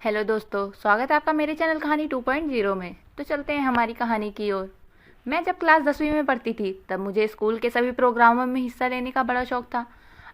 Hello दोस्तों, स्वागत है आपका मेरे चैनल कहानी 2.0 में। तो चलते हैं हमारी कहानी की ओर। मैं जब क्लास 10वीं में पढ़ती थी तब मुझे स्कूल के सभी प्रोग्रामों में हिस्सा लेने का बड़ा शौक था।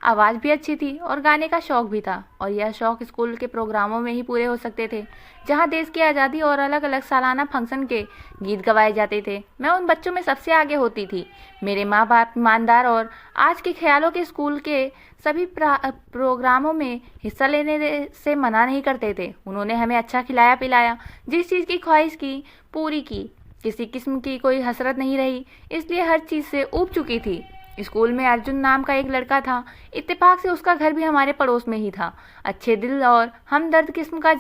आवाज़ भी अच्छी थी और गाने का शौक भी था, और यह शौक स्कूल के प्रोग्रामों में ही पूरे हो सकते थे जहां देश की आज़ादी और अलग अलग सालाना फंक्शन के गीत गवाए जाते थे। मैं उन बच्चों में सबसे आगे होती थी। मेरे माँ बाप ईमानदार और आज के ख्यालों के स्कूल के सभी प्रोग्रामों में हिस्सा लेने से मना नहीं करते थे। उन्होंने हमें अच्छा खिलाया पिलाया, जिस चीज़ की ख्वाहिश की पूरी की। किसी किस्म की कोई हसरत नहीं रही, इसलिए हर चीज़ से ऊब चुकी थी। स्कूल में अर्जुन नाम का एक लड़का था। इत्तेफाक से उसका घर भी हमारे पड़ोस में ही था। अच्छे दिल और हमदर्द किस्म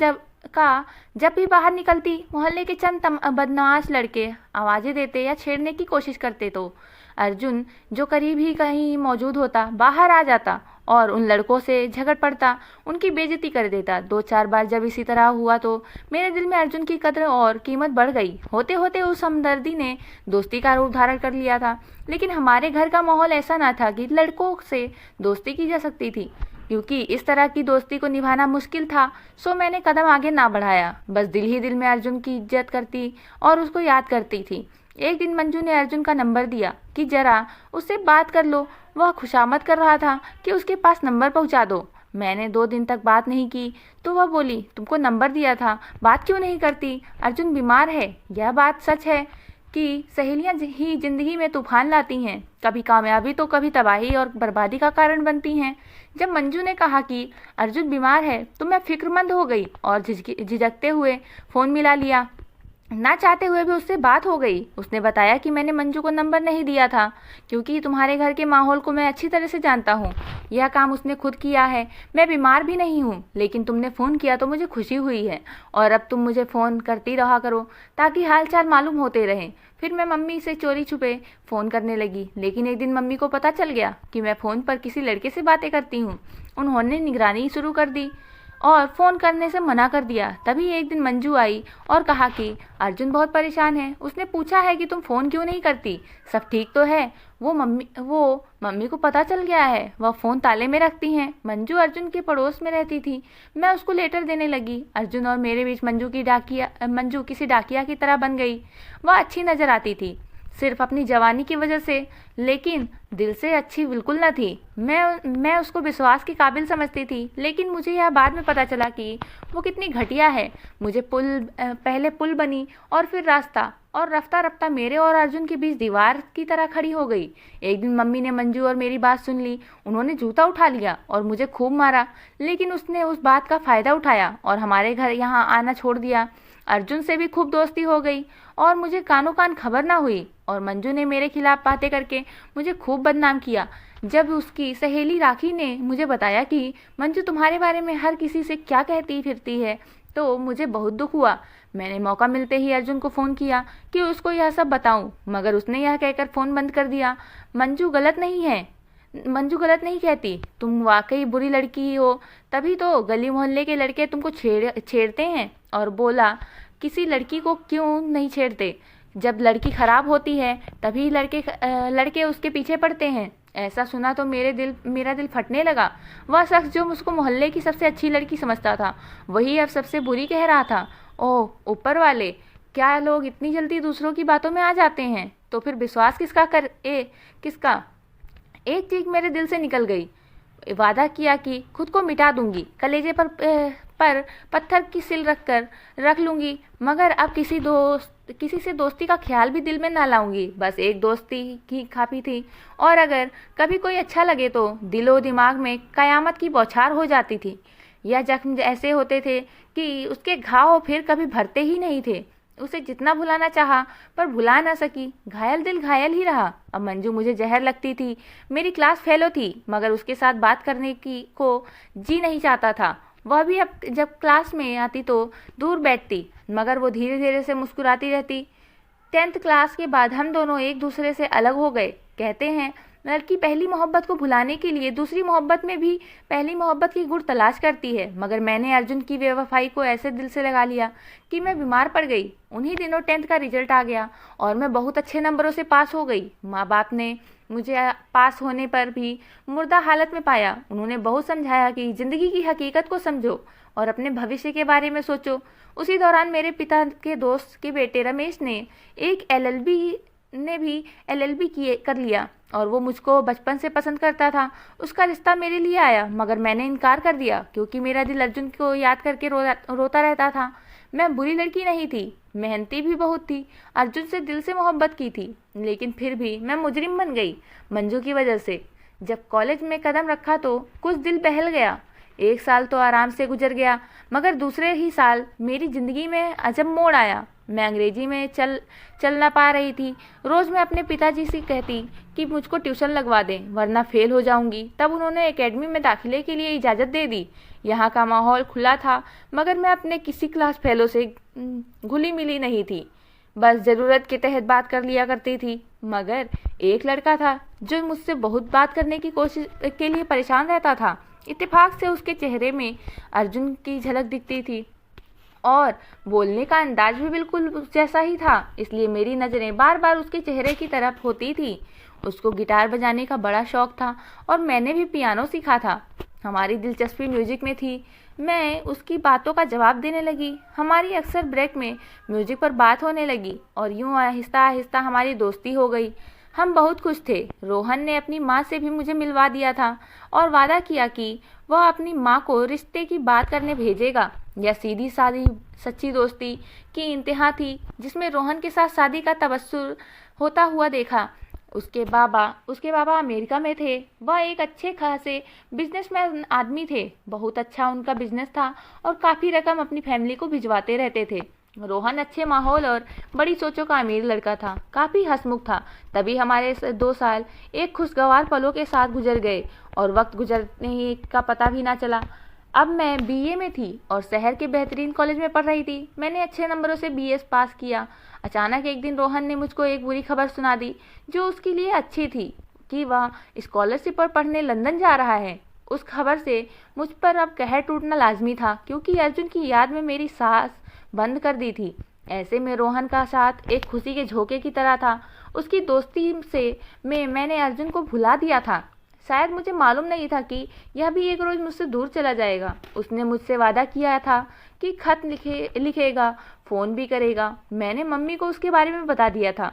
जब भी बाहर निकलती मोहल्ले के चंद बदमाश लड़के आवाज़ें देते या छेड़ने की कोशिश करते तो अर्जुन, जो करीब ही कहीं मौजूद होता, बाहर आ जाता और उन लड़कों से झगड़ पड़ता, उनकी बेइज्जती कर देता। 2-4 बार जब इसी तरह हुआ तो मेरे दिल में अर्जुन की कद्र और कीमत बढ़ गई। होते होते उस हमदर्दी ने दोस्ती का रूप धारण कर लिया था। लेकिन हमारे घर का माहौल ऐसा ना था कि लड़कों से दोस्ती की जा सकती थी, क्योंकि इस तरह की दोस्ती को निभाना मुश्किल था। सो मैंने कदम आगे ना बढ़ाया, बस दिल ही दिल में अर्जुन की इज्जत करती और उसको याद करती थी। एक दिन मंजू ने अर्जुन का नंबर दिया कि जरा उससे बात कर लो। वह खुशामद कर रहा था कि उसके पास नंबर पहुंचा दो। मैंने 2 दिन तक बात नहीं की तो वह बोली, तुमको नंबर दिया था, बात क्यों नहीं करती? अर्जुन बीमार है। यह बात सच है कि सहेलियां ही जिंदगी में तूफान लाती हैं, कभी कामयाबी तो कभी तबाही और बर्बादी का कारण बनती हैं। जब मंजू ने कहा कि अर्जुन बीमार है तो मैं फिक्रमंद हो गई और झिझकते हुए फ़ोन मिला लिया। ना चाहते हुए भी उससे बात हो गई। उसने बताया कि मैंने मंजू को नंबर नहीं दिया था क्योंकि तुम्हारे घर के माहौल को मैं अच्छी तरह से जानता हूँ। यह काम उसने खुद किया है। मैं बीमार भी नहीं हूँ, लेकिन तुमने फ़ोन किया तो मुझे खुशी हुई है, और अब तुम मुझे फ़ोन करती रहा करो ताकि हाल चाल मालूम होते रहें। फिर मैं मम्मी से चोरी छुपे फ़ोन करने लगी, लेकिन एक दिन मम्मी को पता चल गया कि मैं फ़ोन पर किसी लड़के से बातें करती हूँ। उन्होंने निगरानी शुरू कर दी और फ़ोन करने से मना कर दिया। तभी एक दिन मंजू आई और कहा कि अर्जुन बहुत परेशान है। उसने पूछा है कि तुम फ़ोन क्यों नहीं करती, सब ठीक तो है? वो मम्मी को पता चल गया है। वह फ़ोन ताले में रखती हैं। मंजू अर्जुन के पड़ोस में रहती थी। मैं उसको लेटर देने लगी। अर्जुन और मेरे बीच मंजू किसी डाकिया की तरह बन गई। वह अच्छी नज़र आती थी सिर्फ अपनी जवानी की वजह से, लेकिन दिल से अच्छी बिल्कुल न थी। मैं उसको विश्वास के काबिल समझती थी, लेकिन मुझे यह बाद में पता चला कि वो कितनी घटिया है। पहले पुल बनी और फिर रास्ता, और रफ्ता रफ्ता मेरे और अर्जुन के बीच दीवार की तरह खड़ी हो गई। एक दिन मम्मी ने मंजू और मेरी बात सुन ली। उन्होंने जूता उठा लिया और मुझे खूब मारा, लेकिन उसने उस बात का फ़ायदा उठाया और हमारे घर यहाँ आना छोड़ दिया। अर्जुन से भी खूब दोस्ती हो गई और मुझे कानों कान खबर ना हुई, और मंजू ने मेरे खिलाफ बातें करके मुझे खूब बदनाम किया। जब उसकी सहेली राखी ने मुझे बताया कि मंजू तुम्हारे बारे में हर किसी से क्या कहती फिरती है, तो मुझे बहुत दुख हुआ। मैंने मौका मिलते ही अर्जुन को फ़ोन किया कि उसको यह सब बताऊं, मगर उसने यह कहकर फ़ोन बंद कर दिया। मंजू गलत नहीं कहती, तुम वाकई बुरी लड़की हो, तभी तो गली मोहल्ले के लड़के तुमको छेड़ते हैं। और बोला, किसी लड़की को क्यों नहीं छेड़ते? जब लड़की खराब होती है तभी लड़के उसके पीछे पड़ते हैं। ऐसा सुना तो मेरा दिल फटने लगा। वह शख्स जो मुझको मोहल्ले की सबसे अच्छी लड़की समझता था, वही अब सबसे बुरी कह रहा था। ओह ऊपर वाले, क्या लोग इतनी जल्दी दूसरों की बातों में आ जाते हैं? तो फिर विश्वास किसका? एक चीख मेरे दिल से निकल गई। वादा किया कि खुद को मिटा दूंगी, कलेजे पर पत्थर की सिल रख लूंगी, मगर अब किसी से दोस्ती का ख्याल भी दिल में ना लाऊंगी। बस एक दोस्ती की काफ़ी थी, और अगर कभी कोई अच्छा लगे तो दिलो दिमाग में कयामत की बौछार हो जाती थी। यह जख्म ऐसे होते थे कि उसके घाव फिर कभी भरते ही नहीं थे। उसे जितना भुलाना चाहा पर भुला ना सकी। घायल दिल घायल ही रहा। अब मंजू मुझे जहर लगती थी। मेरी क्लास फेलो थी, मगर उसके साथ बात करने की को जी नहीं चाहता था। वह भी अब जब क्लास में आती तो दूर बैठती, मगर वो धीरे धीरे से मुस्कुराती रहती। 10th क्लास के बाद हम दोनों एक दूसरे से अलग हो गए। कहते हैं लड़की पहली मोहब्बत को भुलाने के लिए दूसरी मोहब्बत में भी पहली मोहब्बत की गुण तलाश करती है, मगर मैंने अर्जुन की बेवफाई को ऐसे दिल से लगा लिया कि मैं बीमार पड़ गई। उन्हीं दिनों 10th का रिजल्ट आ गया और मैं बहुत अच्छे नंबरों से पास हो गई। माँ बाप ने मुझे पास होने पर भी मुर्दा हालत में पाया। उन्होंने बहुत समझाया कि ज़िंदगी की हकीकत को समझो और अपने भविष्य के बारे में सोचो। उसी दौरान मेरे पिता के दोस्त के बेटे रमेश ने एक एलएलबी किए कर लिया और वो मुझको बचपन से पसंद करता था। उसका रिश्ता मेरे लिए आया, मगर मैंने इनकार कर दिया क्योंकि मेरा दिल अर्जुन को याद करके रोता रहता था। मैं बुरी लड़की नहीं थी, मेहनती भी बहुत थी, अर्जुन से दिल से मोहब्बत की थी, लेकिन फिर भी मैं मुजरिम बन गई मंजू की वजह से। जब कॉलेज में कदम रखा तो कुछ दिल बहल गया। एक साल तो आराम से गुजर गया, मगर दूसरे ही साल मेरी ज़िंदगी में अजब मोड़ आया। मैं अंग्रेजी में चल ना पा रही थी। रोज़ मैं अपने पिताजी से कहती कि मुझको ट्यूशन लगवा दें वरना फेल हो जाऊंगी। तब उन्होंने एकेडमी में दाखिले के लिए इजाज़त दे दी। यहाँ का माहौल खुला था, मगर मैं अपने किसी क्लास फेलो से घुली मिली नहीं थी। बस ज़रूरत के तहत बात कर लिया करती थी। मगर एक लड़का था जो मुझसे बहुत बात करने की कोशिश के लिए परेशान रहता था। इत्तेफाक से उसके चेहरे में अर्जुन की झलक दिखती थी और बोलने का अंदाज भी बिल्कुल जैसा ही था, इसलिए मेरी नज़रें बार बार उसके चेहरे की तरफ होती थी। उसको गिटार बजाने का बड़ा शौक था और मैंने भी पियानो सीखा था। हमारी दिलचस्पी म्यूजिक में थी। मैं उसकी बातों का जवाब देने लगी। हमारी अक्सर ब्रेक में म्यूजिक पर बात होने लगी और यूं आहिस्ता आहिस्ता हमारी दोस्ती हो गई। हम बहुत खुश थे। रोहन ने अपनी माँ से भी मुझे मिलवा दिया था और वादा किया कि वह अपनी माँ को रिश्ते की बात करने भेजेगा। यह सीधी सादी सच्ची दोस्ती की इंतहा थी जिसमें रोहन के साथ शादी का तबस्सुर होता हुआ देखा। उसके बाबा अमेरिका में थे। वह एक अच्छे खासे बिजनेसमैन आदमी थे। बहुत अच्छा उनका बिजनेस था और काफ़ी रकम अपनी फैमिली को भिजवाते रहते थे। रोहन अच्छे माहौल और बड़ी सोचों का अमीर लड़का था, काफ़ी हंसमुख था। तभी हमारे 2 साल एक खुशगवार पलों के साथ गुजर गए और वक्त गुजरने का पता भी ना चला। अब मैं बीए में थी और शहर के बेहतरीन कॉलेज में पढ़ रही थी। मैंने अच्छे नंबरों से बीएस पास किया। अचानक एक दिन रोहन ने मुझको एक बुरी खबर सुना दी जो उसके लिए अच्छी थी कि वह स्कॉलरशिप पर पढ़ने लंदन जा रहा है। उस खबर से मुझ पर अब कहर टूटना लाजमी था क्योंकि अर्जुन की याद में मेरी सांस बंद कर दी थी। ऐसे में रोहन का साथ एक खुशी के झोंके की तरह था। उसकी दोस्ती से मैंने अर्जुन को भुला दिया था। शायद मुझे मालूम नहीं था कि यह भी एक रोज़ मुझसे दूर चला जाएगा। उसने मुझसे वादा किया था कि खत लिखेगा, फ़ोन भी करेगा। मैंने मम्मी को उसके बारे में बता दिया था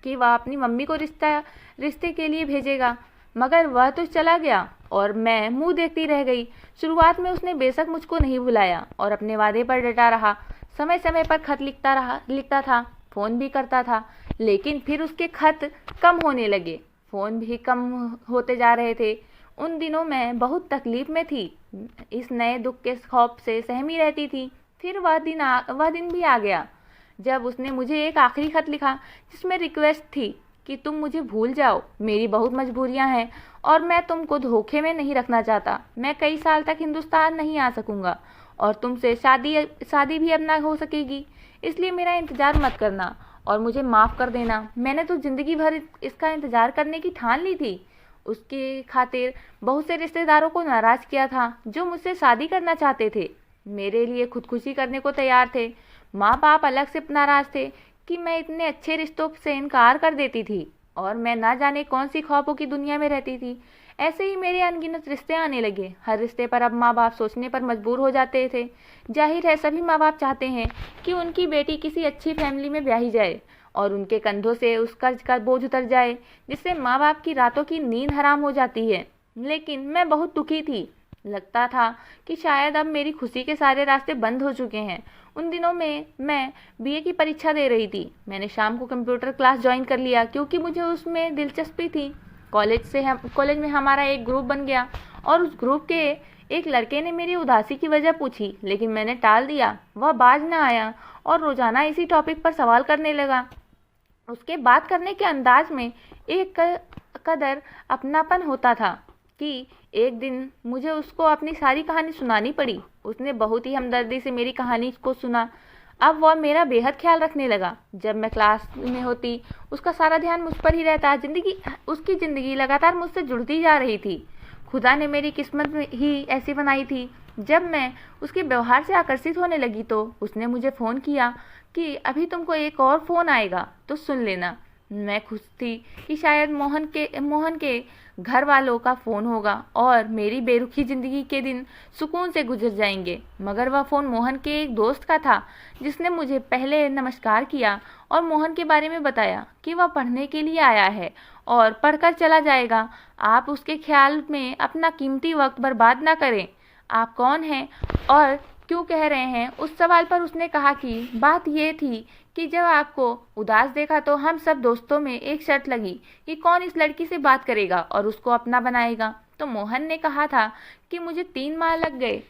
कि वह अपनी मम्मी को रिश्ते के लिए भेजेगा, मगर वह तो चला गया और मैं मुंह देखती रह गई। शुरुआत में उसने बेशक मुझको नहीं बुलाया और अपने वादे पर डटा रहा। समय समय पर खत लिखता था, फ़ोन भी करता था, लेकिन फिर उसके खत कम होने लगे, फ़ोन भी कम होते जा रहे थे। उन दिनों मैं बहुत तकलीफ़ में थी। इस नए दुख के खौफ से सहमी रहती थी। फिर वह दिन भी आ गया जब उसने मुझे एक आखिरी खत लिखा जिसमें रिक्वेस्ट थी कि तुम मुझे भूल जाओ। मेरी बहुत मजबूरियां हैं और मैं तुमको धोखे में नहीं रखना चाहता। मैं कई साल तक हिंदुस्तान नहीं आ सकूंगा और तुमसे शादी भी अब ना हो सकेगी, इसलिए मेरा इंतज़ार मत करना और मुझे माफ़ कर देना। मैंने तो ज़िंदगी भर इसका इंतज़ार करने की ठान ली थी। उसके खातिर बहुत से रिश्तेदारों को नाराज़ किया था जो मुझसे शादी करना चाहते थे, मेरे लिए खुदकुशी करने को तैयार थे। माँ बाप अलग से नाराज़ थे कि मैं इतने अच्छे रिश्तों से इनकार कर देती थी और मैं ना जाने कौन सी ख्वाबों की दुनिया में रहती थी। ऐसे ही मेरे अनगिनत रिश्ते आने लगे। हर रिश्ते पर अब माँ बाप सोचने पर मजबूर हो जाते थे। जाहिर है सभी माँ बाप चाहते हैं कि उनकी बेटी किसी अच्छी फैमिली में ब्याही जाए और उनके कंधों से उस कर्ज का बोझ उतर जाए जिससे माँ बाप की रातों की नींद हराम हो जाती है। लेकिन मैं बहुत दुखी थी। लगता था कि शायद अब मेरी खुशी के सारे रास्ते बंद हो चुके हैं। उन दिनों में मैं बीए की परीक्षा दे रही थी। मैंने शाम को कंप्यूटर क्लास ज्वाइन कर लिया क्योंकि मुझे उसमें दिलचस्पी थी। कॉलेज में हमारा एक ग्रुप बन गया और उस ग्रुप के एक लड़के ने मेरी उदासी की वजह पूछी, लेकिन मैंने टाल दिया। वह बाज न आया और रोज़ाना इसी टॉपिक पर सवाल करने लगा। उसके बात करने के अंदाज में एक कदर अपनापन होता था कि एक दिन मुझे उसको अपनी सारी कहानी सुनानी पड़ी। उसने बहुत ही हमदर्दी से मेरी कहानी को सुना। अब वह मेरा बेहद ख्याल रखने लगा। जब मैं क्लास में होती उसका सारा ध्यान मुझ पर ही रहता। उसकी ज़िंदगी लगातार मुझसे जुड़ती जा रही थी। खुदा ने मेरी किस्मत ही ऐसी बनाई थी। जब मैं उसके व्यवहार से आकर्षित होने लगी तो उसने मुझे फ़ोन किया कि अभी तुमको एक और फ़ोन आएगा तो सुन लेना। मैं खुश थी कि शायद मोहन के घर वालों का फ़ोन होगा और मेरी बेरुखी ज़िंदगी के दिन सुकून से गुजर जाएंगे। मगर वह फ़ोन मोहन के एक दोस्त का था, जिसने मुझे पहले नमस्कार किया और मोहन के बारे में बताया कि वह पढ़ने के लिए आया है और पढ़कर चला जाएगा। आप उसके ख्याल में अपना कीमती वक्त बर्बाद ना करें। आप कौन हैं और क्यों कह रहे हैं? उस सवाल पर उसने कहा कि बात ये थी कि जब आपको उदास देखा तो हम सब दोस्तों में एक शर्त लगी कि कौन इस लड़की से बात करेगा और उसको अपना बनाएगा। तो मोहन ने कहा था कि मुझे 3 माह लग गए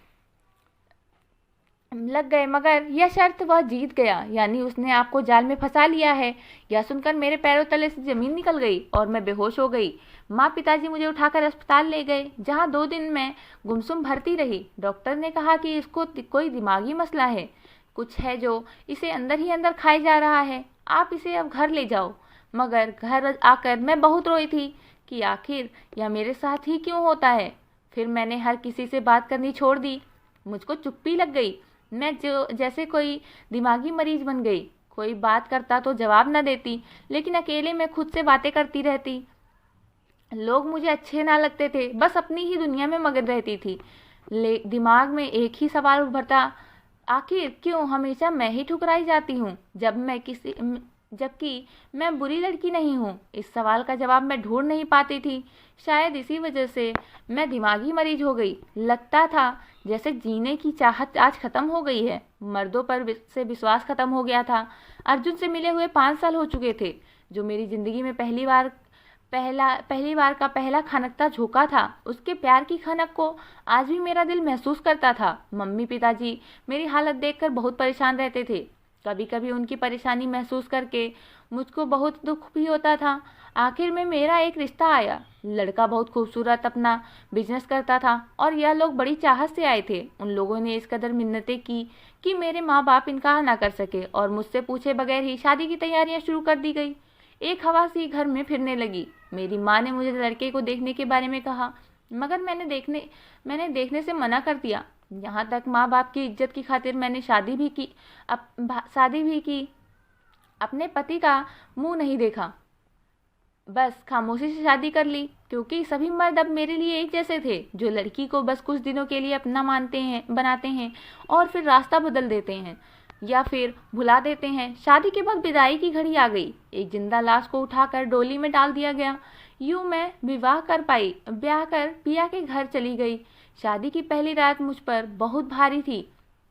मगर यह शर्त वह जीत गया, यानी उसने आपको जाल में फंसा लिया है। यह सुनकर मेरे पैरों तले से जमीन निकल गई और मैं बेहोश हो गई। माँ पिताजी मुझे उठाकर अस्पताल ले गए, जहाँ 2 दिन मैं गुमसुम भर्ती रही। डॉक्टर ने कहा कि इसको कोई दिमागी मसला है, कुछ है जो इसे अंदर ही अंदर खाए जा रहा है। आप इसे अब घर ले जाओ। मगर घर आकर मैं बहुत रोई थी कि आखिर यह मेरे साथ ही क्यों होता है। फिर मैंने हर किसी से बात करनी छोड़ दी। मुझको चुप्पी लग गई। मैं जैसे कोई दिमागी मरीज बन गई। कोई बात करता तो जवाब न देती, लेकिन अकेले में खुद से बातें करती रहती। लोग मुझे अच्छे ना लगते थे, बस अपनी ही दुनिया में मगन रहती थी। दिमाग में एक ही सवाल उभरता, आखिर क्यों हमेशा मैं ही ठुकराई जाती हूँ जबकि मैं बुरी लड़की नहीं हूँ। इस सवाल का जवाब मैं ढूंढ नहीं पाती थी। शायद इसी वजह से मैं दिमागी मरीज हो गई। लगता था जैसे जीने की चाहत आज खत्म हो गई है। मर्दों पर से विश्वास खत्म हो गया था। अर्जुन से मिले हुए 5 साल हो चुके थे, जो मेरी जिंदगी में पहली बार का पहला खनकता झोंका था। उसके प्यार की खनक को आज भी मेरा दिल महसूस करता था। मम्मी पिताजी मेरी हालत देखकर बहुत परेशान रहते थे। कभी कभी उनकी परेशानी महसूस करके मुझको बहुत दुख भी होता था। आखिर में मेरा एक रिश्ता आया। लड़का बहुत खूबसूरत, अपना बिजनेस करता था और यह लोग बड़ी चाहत से आए थे। उन लोगों ने इस कदर मिन्नतें की कि मेरे माँ बाप इनकार ना कर सके और मुझसे पूछे बगैर ही शादी की तैयारियां शुरू कर दी गई। एक हवा सी घर में फिरने लगी। मेरी माँ ने मुझे लड़के को देखने के बारे में कहा, मगर मैंने देखने से मना कर दिया। यहाँ तक माँ बाप की इज्जत की खातिर मैंने शादी भी की। अपने पति का मुंह नहीं देखा, बस खामोशी से शादी कर ली, क्योंकि सभी मर्द अब मेरे लिए एक जैसे थे, जो लड़की को बस कुछ दिनों के लिए अपना बनाते हैं और फिर रास्ता बदल देते हैं या फिर भुला देते हैं। शादी के बाद विदाई की घड़ी आ गई। एक जिंदा लाश को उठाकर डोली में डाल दिया गया। यूं मैं ब्याह कर पिया के घर चली गई। शादी की पहली रात मुझ पर बहुत भारी थी।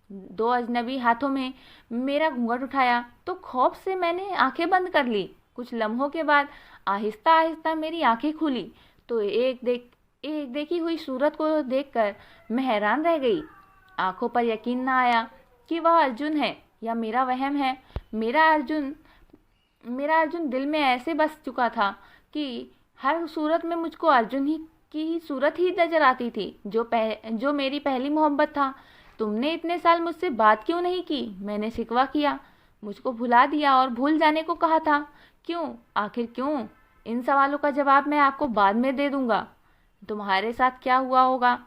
2 अजनबी हाथों में मेरा घूंघट उठाया तो खौफ से मैंने आंखें बंद कर ली। कुछ लम्हों के बाद आहिस्ता आहिस्ता मेरी आंखें खुली तो एक देखी हुई सूरत को देखकर मैं हैरान रह गई। आंखों पर यकीन न आया कि वह अर्जुन है या मेरा वहम है। मेरा अर्जुन दिल में ऐसे बस चुका था कि हर सूरत में मुझको अर्जुन ही की सूरत ही नजर आती थी, जो मेरी पहली मोहब्बत था। तुमने इतने साल मुझसे बात क्यों नहीं की? मैंने शिकवा किया। मुझको भुला दिया और भूल जाने को कहा था। क्यों? आखिर क्यों? इन सवालों का जवाब मैं आपको बाद में दे दूंगा। तुम्हारे साथ क्या हुआ होगा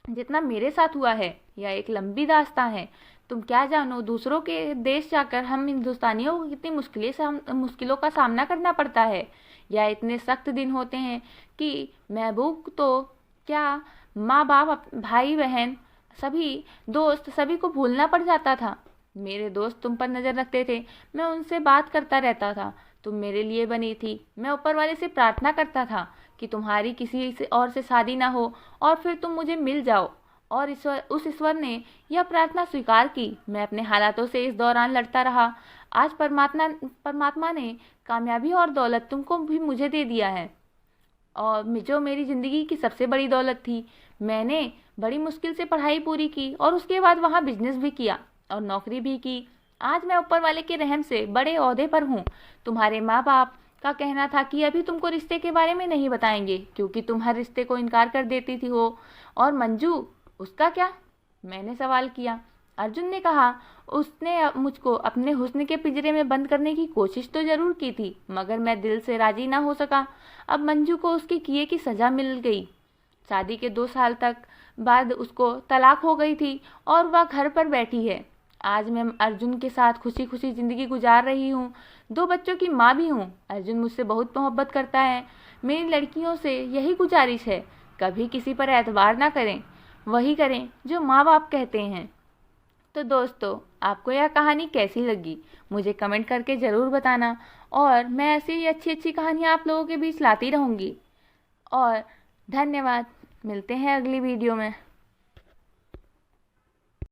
जितना मेरे साथ हुआ है, यह एक लंबी दास्तां है। तुम क्या जानो, दूसरों के देश जाकर हम हिंदुस्तानियों को कितनी मुश्किलों का सामना करना पड़ता है। या इतने सख्त दिन होते हैं कि महबूब तो क्या, माँ बाप, भाई बहन, सभी दोस्त, सभी को भूलना पड़ जाता था। मेरे दोस्त तुम पर नज़र रखते थे, मैं उनसे बात करता रहता था। तुम मेरे लिए बनी थी। मैं ऊपर वाले से प्रार्थना करता था कि तुम्हारी किसी से और से शादी ना हो और फिर तुम मुझे मिल जाओ, और उस ईश्वर ने यह प्रार्थना स्वीकार की। मैं अपने हालातों से इस दौरान लड़ता रहा। आज परमात्मा ने कामयाबी और दौलत तुमको भी मुझे दे दिया है, और जो मेरी ज़िंदगी की सबसे बड़ी दौलत थी। मैंने बड़ी मुश्किल से पढ़ाई पूरी की और उसके बाद वहाँ बिजनेस भी किया और नौकरी भी की। आज मैं ऊपर वाले के रहम से बड़े ओहदे पर हूँ। तुम्हारे माँ बाप का कहना था कि अभी तुमको रिश्ते के बारे में नहीं बताएंगे, क्योंकि तुम हर रिश्ते को इनकार कर देती थी हो। और मंजू, उसका क्या? मैंने सवाल किया। अर्जुन ने कहा, उसने मुझको अपने हुस्न के पिंजरे में बंद करने की कोशिश तो जरूर की थी, मगर मैं दिल से राजी ना हो सका। अब मंजू को उसके किए की सजा मिल गई। शादी के 2 साल तक बाद उसको तलाक हो गई थी और वह घर पर बैठी है। आज मैं अर्जुन के साथ खुशी खुशी ज़िंदगी गुजार रही हूँ। 2 बच्चों की माँ भी हूँ। अर्जुन मुझसे बहुत मोहब्बत करता है। मेरी लड़कियों से यही गुजारिश है, कभी किसी पर एतबार ना करें, वही करें जो माँ बाप कहते हैं। तो दोस्तों, आपको यह कहानी कैसी लगी मुझे कमेंट करके ज़रूर बताना, और मैं ऐसी ही अच्छी अच्छी कहानियाँ आप लोगों के बीच लाती रहूँगी। और धन्यवाद। मिलते हैं अगली वीडियो में।